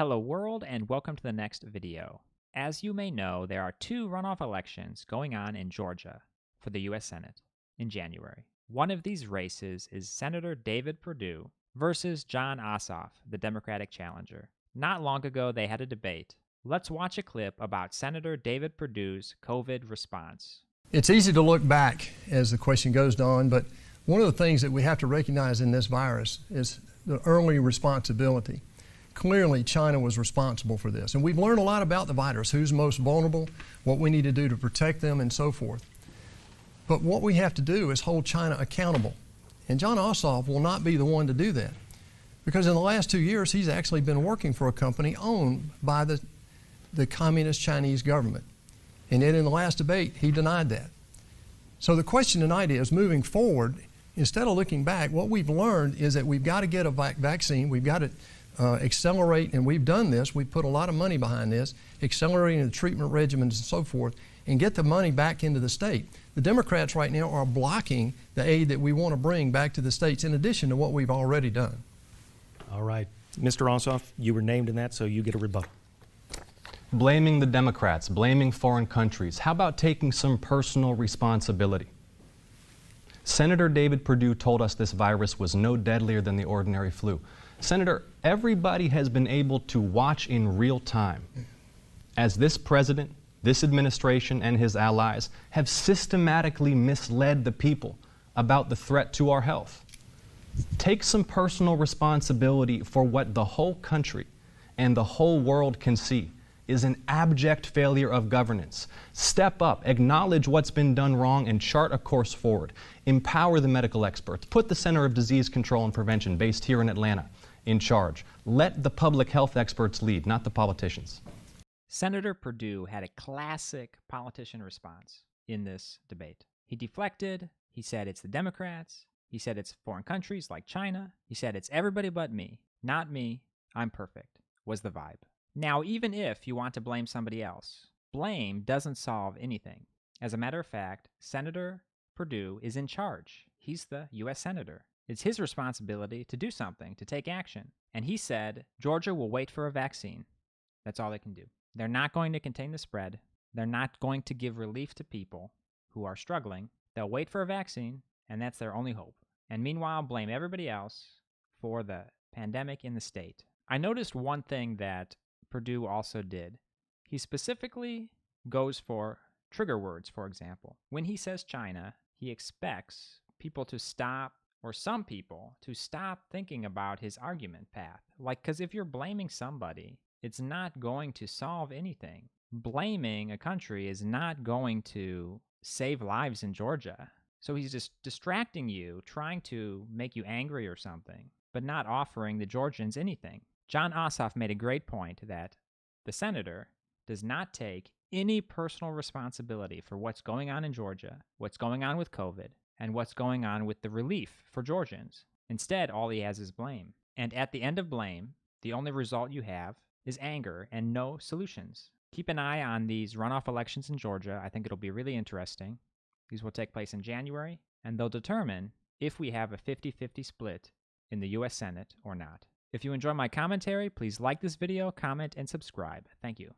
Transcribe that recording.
Hello world, and welcome to the next video. As you may know, there are two runoff elections going on in Georgia for the U.S. Senate in January. One of these races is Senator David Perdue versus Jon Ossoff, the Democratic challenger. Not long ago, they had a debate. Let's watch a clip about Senator David Perdue's COVID response. It's easy to look back as the question goes on, but one of the things that we have to recognize in this virus is the early responsibility. Clearly, China was responsible for this. And we've learned a lot about the virus, who's most vulnerable, what we need to do to protect them, and so forth. But what we have to do is hold China accountable. And Jon Ossoff will not be the one to do that. Because in the last 2 years, he's actually been working for a company owned by the Communist Chinese government. And yet in the last debate, he denied that. So the question tonight is, moving forward, instead of looking back, what we've learned is that we've got to get a vaccine, we've got to accelerate, and we've done this, we've put a lot of money behind this, accelerating the treatment regimens and so forth, and get the money back into the state. The Democrats right now are blocking the aid that we want to bring back to the states in addition to what we've already done. All right. Mr. Ossoff, you were named in that, so you get a rebuttal. Blaming the Democrats, blaming foreign countries. How about taking some personal responsibility? Senator David Perdue told us this virus was no deadlier than the ordinary flu. Senator, everybody has been able to watch in real time as this president, this administration, and his allies have systematically misled the people about the threat to our health. Take some personal responsibility for what the whole country and the whole world can see is an abject failure of governance. Step up, acknowledge what's been done wrong, and chart a course forward. Empower the medical experts. Put the Center of Disease Control and Prevention, based here in Atlanta, in charge. Let the public health experts lead, not the politicians. Senator Perdue had a classic politician response in this debate. He deflected. He said it's the Democrats. He said it's foreign countries like China. He said it's everybody but me. Not me. I'm perfect, was the vibe. Now, even if you want to blame somebody else, blame doesn't solve anything. As a matter of fact, Senator Perdue is in charge. He's the U.S. Senator. It's his responsibility to do something, to take action. And he said, Georgia will wait for a vaccine. That's all they can do. They're not going to contain the spread. They're not going to give relief to people who are struggling. They'll wait for a vaccine, and that's their only hope. And meanwhile, blame everybody else for the pandemic in the state. I noticed one thing that Perdue also did. He specifically goes for trigger words, for example. When he says China, he expects people to stop, or some people to stop thinking about his argument path. Because if you're blaming somebody, it's not going to solve anything. Blaming a country is not going to save lives in Georgia. So he's just distracting you, trying to make you angry or something, but not offering the Georgians anything. Jon Ossoff made a great point that the senator does not take any personal responsibility for what's going on in Georgia, what's going on with COVID, and what's going on with the relief for Georgians. Instead, all he has is blame. And at the end of blame, the only result you have is anger and no solutions. Keep an eye on these runoff elections in Georgia. I think it'll be really interesting. These will take place in January, and they'll determine if we have a 50-50 split in the U.S. Senate or not. If you enjoy my commentary, please like this video, comment, and subscribe. Thank you.